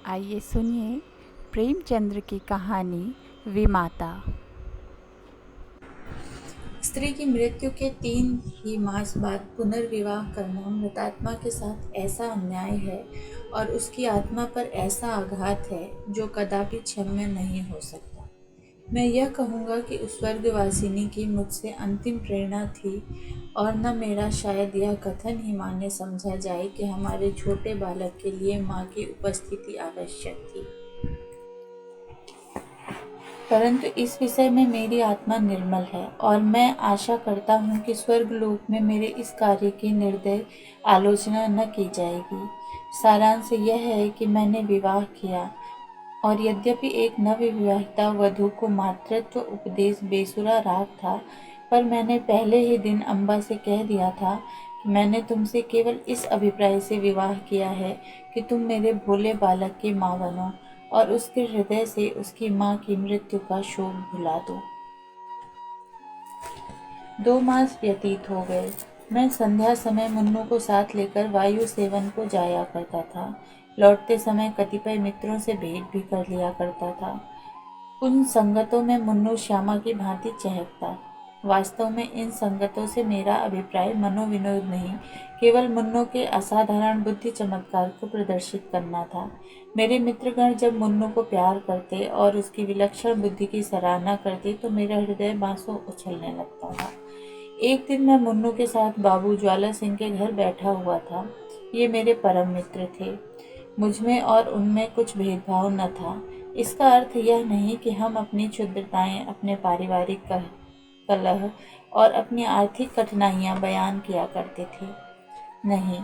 आइए सुनिए प्रेमचंद्र की कहानी विमाता। स्त्री की मृत्यु के 3 ही मास बाद पुनर्विवाह करना मृतात्मा के साथ ऐसा अन्याय है और उसकी आत्मा पर ऐसा आघात है जो कदापि क्षम्य नहीं हो सकता। मैं यह कहूँगा कि उस स्वर्गवासिनी की मुझसे अंतिम प्रेरणा थी और न मेरा शायद यह कथन ही मान्य समझा जाए कि हमारे छोटे बालक के लिए माँ की उपस्थिति आवश्यक थी। परंतु इस विषय में मेरी आत्मा निर्मल है और मैं आशा करता हूँ कि स्वर्गलोक में मेरे इस कार्य की निर्दय आलोचना न की जाएगी। सारांश यह है कि मैंने विवाह किया और यद्यपि एक नवविवाहिता वधू को मातृत्व उपदेश बेसुरा राग था, पर मैंने पहले ही दिन अम्बा से कह दिया था कि मैंने तुमसे केवल इस अभिप्राय से विवाह किया है कि तुम मेरे भोले बालक की माँ बनो और उसके हृदय से उसकी माँ की मृत्यु का शोक भुला दो। 2 मास व्यतीत हो गए। मैं संध्या समय मुन्नू को साथ लेकर वायु सेवन को जाया करता था। लौटते समय कतिपय मित्रों से भेंट भी कर लिया करता था। उन संगतों में मुन्नू श्यामा की भांति चहकता। वास्तव में इन संगतों से मेरा अभिप्राय मनोविनोद नहीं, केवल मुन्नू के असाधारण बुद्धि चमत्कार को प्रदर्शित करना था। मेरे मित्रगण जब मुन्नू को प्यार करते और उसकी विलक्षण बुद्धि की सराहना करते तो मेरा हृदय बांसों उछलने लगता था। एक दिन मैं मुन्नू के साथ बाबू ज्वाला सिंह के घर बैठा हुआ था। ये मेरे परम मित्र थे। मुझमें और उनमें कुछ भेदभाव न था। इसका अर्थ यह नहीं कि हम अपनी क्षुद्रताएं, अपने पारिवारिक कलह और अपनी आर्थिक कठिनाइयां बयान किया करते थे। नहीं,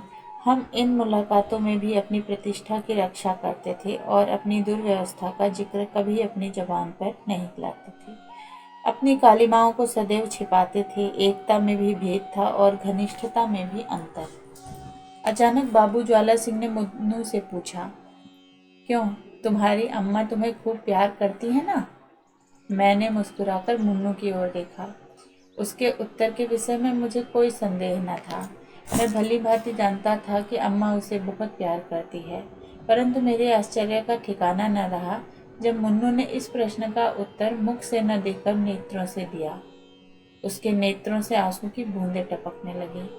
हम इन मुलाकातों में भी अपनी प्रतिष्ठा की रक्षा करते थे और अपनी दुर्व्यवस्था का जिक्र कभी अपनी जबान पर नहीं लाते थे। अपनी कालिमाओं को सदैव छिपाते थे। एकता में भी भेद था और घनिष्ठता में भी अंतर। अचानक बाबू ज्वाला सिंह ने मुन्नू से पूछा, क्यों, तुम्हारी अम्मा तुम्हें खूब प्यार करती है ना? मैंने मुस्कुराकर मुन्नू की ओर देखा। उसके उत्तर के विषय में मुझे कोई संदेह न था। मैं भली भांति जानता था कि अम्मा उसे बहुत प्यार करती है, परंतु मेरे आश्चर्य का ठिकाना न रहा जब मुन्नू ने इस प्रश्न का उत्तर मुख से न देकर नेत्रों से दिया। उसके नेत्रों से आंसू की बूंदें टपकने लगी।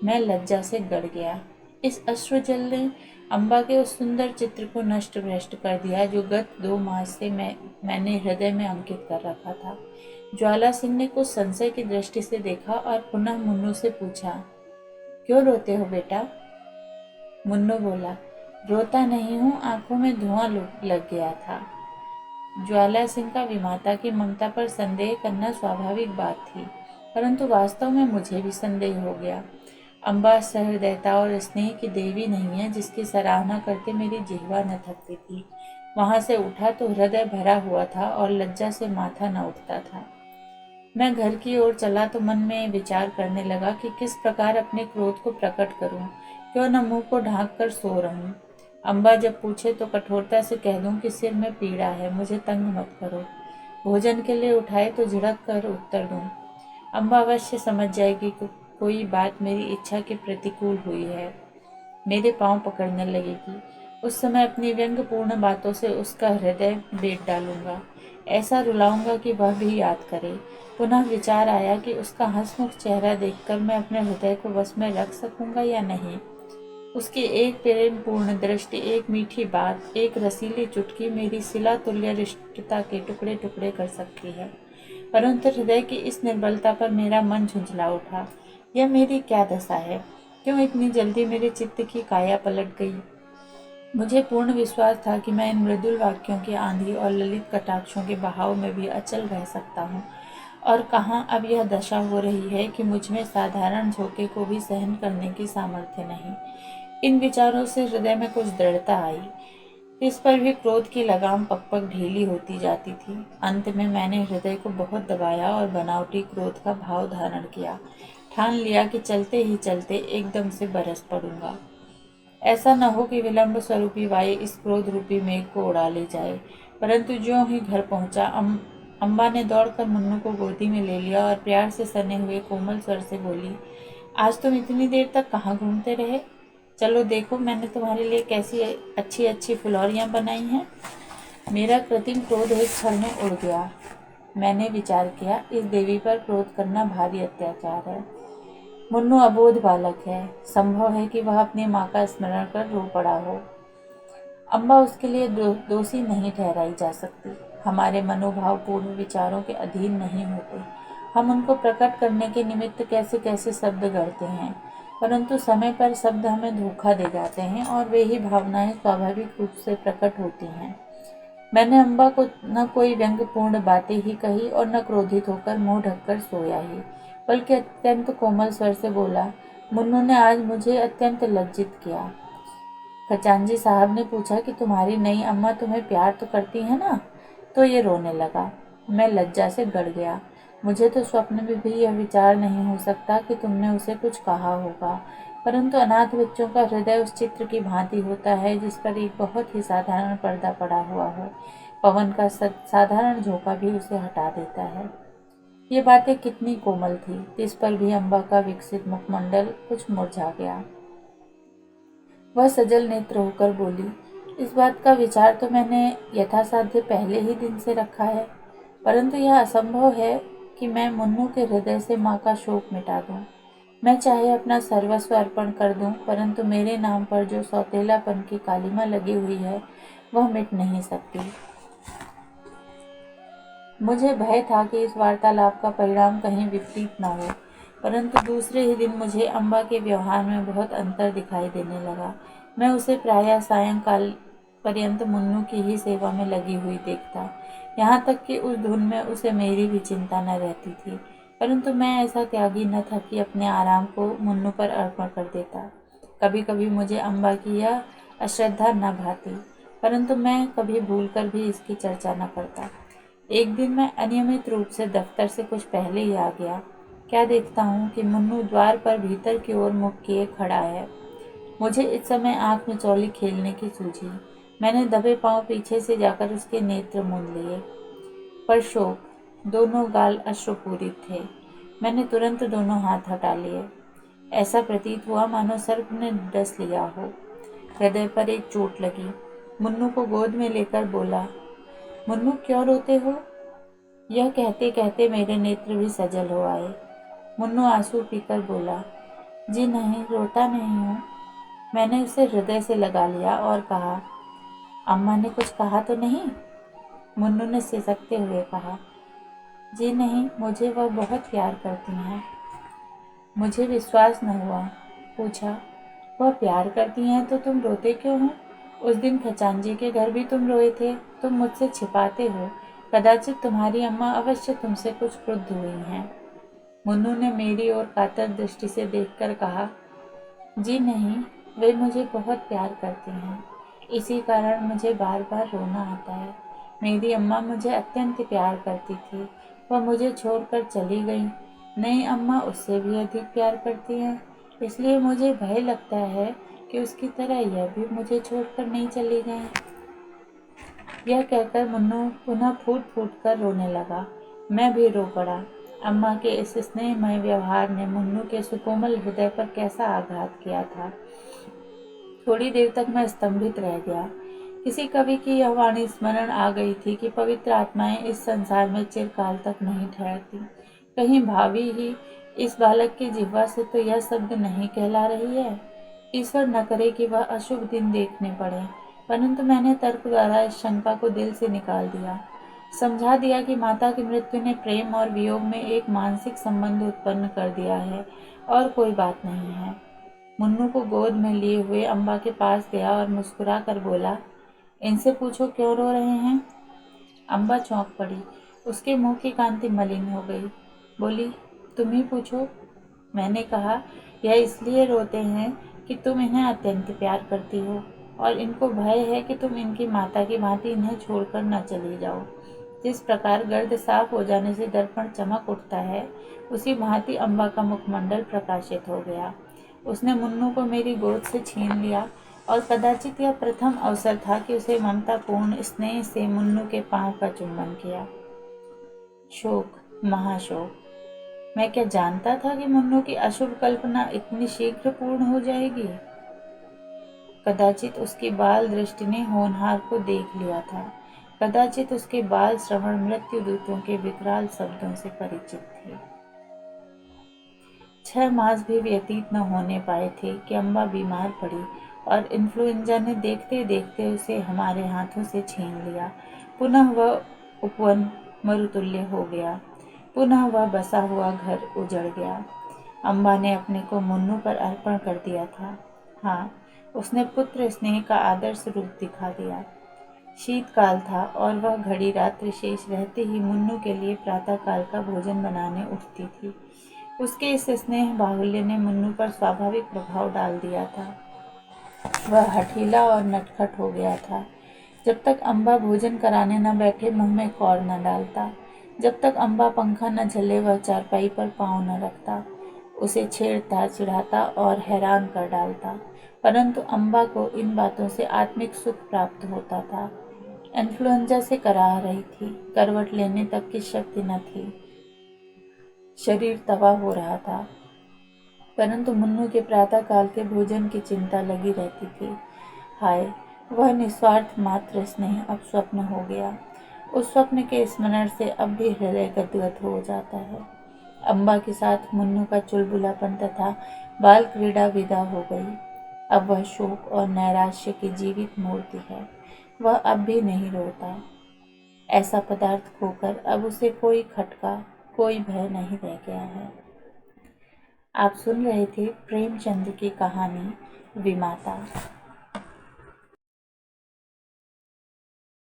मैं लज्जा से गड़ गया। इस अश्रुजल ने अम्बा के उस सुंदर चित्र को नष्ट भ्रष्ट कर दिया जो गत 2 मास से मैंने हृदय में अंकित कर रखा था। ज्वाला सिंह ने कुछ संशय की दृष्टि से देखा और पुनः मुन्नू से पूछा, क्यों रोते हो बेटा? मुन्नू बोला, रोता नहीं हूँ, आंखों में धुआं लग गया था। ज्वाला सिंह का विमाता की ममता पर संदेह करना स्वाभाविक बात थी, परंतु वास्तव में मुझे भी संदेह हो गया। अम्बा सहृदयता और स्नेह की देवी नहीं है जिसकी सराहना करते मेरी जिह्वा न थकती थी। वहां से उठा तो हृदय भरा हुआ था और लज्जा से माथा न उठता था। मैं घर की ओर चला तो मन में विचार करने लगा कि किस प्रकार अपने क्रोध को प्रकट करूं। क्यों न मुंह को ढांक कर सो रहूं। अम्बा जब पूछे तो कठोरता से कह दूं कि सिर में पीड़ा है, मुझे तंग मत करो। भोजन के लिए उठाए तो झिड़क कर उत्तर दूं। अम्बा अवश्य समझ जाएगी कि कोई बात मेरी इच्छा के प्रतिकूल हुई है। मेरे पांव पकड़ने लगेगी। उस समय अपनी व्यंग्यपूर्ण बातों से उसका हृदय बेट डालूंगा। ऐसा रुलाऊंगा कि वह भी याद करे। पुनः विचार आया कि उसका हंसमुख चेहरा देखकर मैं अपने हृदय को वश में रख सकूंगा या नहीं। उसकी एक प्रेमपूर्ण दृष्टि, एक मीठी बात, एक रसीली चुटकी मेरी शिला तुल्य रिष्टता के टुकड़े टुकड़े कर सकती है। परंतु हृदय की इस निर्बलता पर मेरा मन झुंझला उठा। यह मेरी क्या दशा है? क्यों इतनी जल्दी मेरे चित्त की काया पलट गई? मुझे पूर्ण विश्वास था कि मैं इन मृदुल वाक्यों की आंधी और ललित कटाक्षों के बहाव में भी अचल रह सकता हूँ, और कहाँ अब यह दशा हो रही है कि मुझमें साधारण झोंके को भी सहन करने की सामर्थ्य नहीं। इन विचारों से हृदय में कुछ दृढ़ता आई। इस पर भी क्रोध की लगाम पग पग ढीली होती जाती थी। अंत में मैंने हृदय को बहुत दबाया और बनावटी क्रोध का भाव धारण किया। ठान लिया कि चलते ही चलते एकदम से बरस पड़ूंगा। ऐसा न हो कि विलंब स्वरूपी वायु इस क्रोध रूपी मेघ को उड़ा ले जाए। परंतु ज्यों ही घर पहुंचा, अम्बा ने दौड़कर मुन्नू को गोदी में ले लिया और प्यार से सने हुए कोमल स्वर से बोली, आज तुम इतनी देर तक कहाँ घूमते रहे? चलो देखो मैंने तुम्हारे लिए कैसी अच्छी अच्छी फुलौरियाँ बनाई हैं। मेरा कृत्रिम क्रोध एक क्षण में उड़ गया। मैंने विचार किया, इस देवी पर क्रोध करना भारी अत्याचार है। मुन्नू अबोध बालक है, संभव है कि वह अपनी माँ का स्मरण कर रो पड़ा हो। अम्बा उसके लिए दोषी नहीं ठहराई जा सकती। हमारे मनोभाव पूर्ण विचारों के अधीन नहीं होते। हम उनको प्रकट करने के निमित्त कैसे कैसे शब्द गढ़ते हैं, परंतु समय पर शब्द हमें धोखा दे जाते हैं और वे ही भावनाएं स्वाभाविक रूप से प्रकट होती हैं। मैंने अम्बा को न कोई व्यंग्यपूर्ण बातें ही कही और न क्रोधित होकर मुंह ढककर सोया ही, बल्कि अत्यंत कोमल स्वर से बोला, मुन्नू ने आज मुझे अत्यंत लज्जित किया। खजांची साहब ने पूछा कि तुम्हारी नई अम्मा तुम्हें प्यार तो करती है ना? तो ये रोने लगा। मैं लज्जा से गड़ गया। मुझे तो स्वप्न में भी यह विचार नहीं हो सकता कि तुमने उसे कुछ कहा होगा, परंतु अनाथ बच्चों का हृदय उस चित्र की भांति होता है जिस पर एक बहुत ही साधारण पर्दा पड़ा हुआ हो। पवन का साधारण झोंका भी उसे हटा देता है। ये बातें कितनी कोमल थी, इस पर भी अम्बा का विकसित मुखमंडल कुछ मुरझा गया। वह सजल नेत्र होकर बोली, इस बात का विचार तो मैंने यथासाध्य पहले ही दिन से रखा है, परंतु यह असंभव है कि मैं मुन्नू के हृदय से माँ का शोक मिटा दूं। मैं चाहे अपना सर्वस्व अर्पण कर दूं, परंतु मेरे नाम पर जो सौतेलापन की कालिमा लगी हुई है वह मिट नहीं सकती। मुझे भय था कि इस वार्तालाप का परिणाम कहीं विपरीत न हो, परंतु दूसरे ही दिन मुझे अम्बा के व्यवहार में बहुत अंतर दिखाई देने लगा। मैं उसे प्रायः सायंकाल पर्यंत मुन्नू की ही सेवा में लगी हुई देखता, यहाँ तक कि उस धुन में उसे मेरी भी चिंता न रहती थी। परंतु मैं ऐसा त्यागी न था कि अपने आराम को मुन्नू पर अर्पण कर देता। कभी कभी मुझे अम्बा की यह अश्रद्धा न भाती, परंतु मैं कभी भूलकर भी इसकी चर्चा न करता। एक दिन मैं अनियमित रूप से दफ्तर से कुछ पहले ही आ गया। क्या देखता हूँ कि मुन्नू द्वार पर भीतर की ओर मुख किए खड़ा है। मुझे इस समय आंख में चौली खेलने की सूझी। मैंने दबे पांव पीछे से जाकर उसके नेत्र मूंद लिए, पर शोक, दोनों गाल अश्रुपूरित थे। मैंने तुरंत दोनों हाथ हटा लिए। ऐसा प्रतीत हुआ मानो सर्प ने डस लिया हो। हृदय पर एक चोट लगी। मुन्नू को गोद में लेकर बोला, मुन्नू क्यों रोते हो? यह कहते कहते मेरे नेत्र भी सजल हो आए। मुन्नू आंसू पीकर बोला, जी नहीं, रोता नहीं हूँ। मैंने उसे हृदय से लगा लिया और कहा, अम्मा ने कुछ कहा तो नहीं? मुन्नू ने सिसकते हुए कहा, जी नहीं, मुझे वह बहुत प्यार करती हैं। मुझे विश्वास न हुआ। पूछा, वह प्यार करती हैं तो तुम रोते क्यों हो? उस दिन खचांजी के घर भी तुम रोए थे। तुम मुझसे छिपाते हो। कदाचित तुम्हारी अम्मा अवश्य तुमसे कुछ क्रुद्ध हुई हैं। मुन्नू ने मेरी ओर कातर दृष्टि से देखकर कहा, जी नहीं, वे मुझे बहुत प्यार करती हैं। इसी कारण मुझे बार बार रोना आता है। मेरी अम्मा मुझे अत्यंत प्यार करती थी। वह मुझे छोड़कर चली गई। नई अम्मा उससे भी अधिक प्यार करती हैं, इसलिए मुझे भय लगता है कि उसकी तरह यह भी मुझे छोड़कर नहीं चली जाए। यह कहकर मुन्नू पुनः फूट फूट कर रोने लगा। मैं भी रो पड़ा। अम्मा के इस स्नेहमय व्यवहार ने मुन्नू के सुकोमल हृदय पर कैसा आघात किया था। थोड़ी देर तक मैं स्तंभित रह गया। किसी कवि की यह वाणी स्मरण आ गई थी कि पवित्र आत्माएं इस संसार में चिरकाल तक नहीं ठहरती। कहीं भावी ही इस बालक की जिह्वा से तो यह शब्द नहीं कहला रही है। ईश्वर न करे कि वह अशुभ दिन देखने पड़े, परंतु मैंने तर्क द्वारा इस शंका को दिल से निकाल दिया। समझा दिया कि माता की मृत्यु ने प्रेम और वियोग में एक मानसिक संबंध उत्पन्न कर दिया है और कोई बात नहीं है। मुन्नू को गोद में लिए हुए अम्बा के पास गया और मुस्कुरा कर बोला, इनसे पूछो क्यों रो रहे हैं। अम्बा चौंक पड़ी। उसके मुंह की कांति मलिन हो गई। बोली, तुम ही पूछो। मैंने कहा, यह इसलिए रोते हैं कि तुम इन्हें अत्यंत प्यार करती हो और इनको भय है कि तुम इनकी माता की भांति इन्हें छोड़कर न चली जाओ। जिस प्रकार गर्द साफ हो जाने से दर्पण चमक उठता है, उसी भांति अम्बा का मुखमंडल प्रकाशित हो गया। उसने मुन्नू को मेरी गोद से छीन लिया और कदाचित यह प्रथम अवसर था कि उसे ममतापूर्ण स्नेह से मुन्नू के पांव का चुंबन किया। शोक, महाशोक। मैं क्या जानता था कि मुन्नू की अशुभ कल्पना इतनी शीघ्र पूर्ण हो जाएगी। कदाचित उसकी बाल दृष्टि ने होनहार को देख लिया था। कदाचित उसके बाल श्रवण मृत्यु दूतों के विकराल शब्दों से परिचित थे। 6 मास भी व्यतीत न होने पाए थे कि अम्बा बीमार पड़ी और इन्फ्लुएंजा ने देखते देखते उसे हमारे हाथों से छीन लिया। पुनः वह उपवन मरुतुल्य हो गया। पुनः वह बसा हुआ घर उजड़ गया। अम्बा ने अपने को मुन्नू पर अर्पण कर दिया था। हाँ, उसने पुत्र स्नेह का आदर्श रूप दिखा दिया। शीतकाल था और वह घड़ी रात्रि शेष रहते ही मुन्नू के लिए प्रातःकाल का भोजन बनाने उठती थी। उसके इस स्नेह बाहुल्य ने मुन्नू पर स्वाभाविक प्रभाव डाल दिया था। वह हठीला और नटखट हो गया था। जब तक अम्बा भोजन कराने न बैठे मुंह में कौर न डालता, जब तक अम्बा पंखा न झले वह चारपाई पर पाँव न रखता, उसे छेड़ता, चिढ़ाता और हैरान कर डालता। परंतु अम्बा को इन बातों से आत्मिक सुख प्राप्त होता था। इन्फ्लुएंजा से कराह रही थी, करवट लेने तक की शक्ति न थी, शरीर तवा हो रहा था, परंतु मुन्नू के प्रातःकाल के भोजन की चिंता लगी रहती थी। हाय, वह निस्वार्थ मात्र स्नेह अब स्वप्न हो गया। उस स्वप्न के स्मरण से अब भी हृदय गदगद हो जाता है। अम्बा के साथ मुन्नू का चुलबुलापन तथा बाल क्रीड़ा विदा हो गई। अब वह शोक और नैराश्य की जीवित मूर्ति है। वह अब भी नहीं रोता। ऐसा पदार्थ खोकर अब उसे कोई खटका, कोई भय नहीं रह गया है। आप सुन रहे थे प्रेमचंद की कहानी विमाता।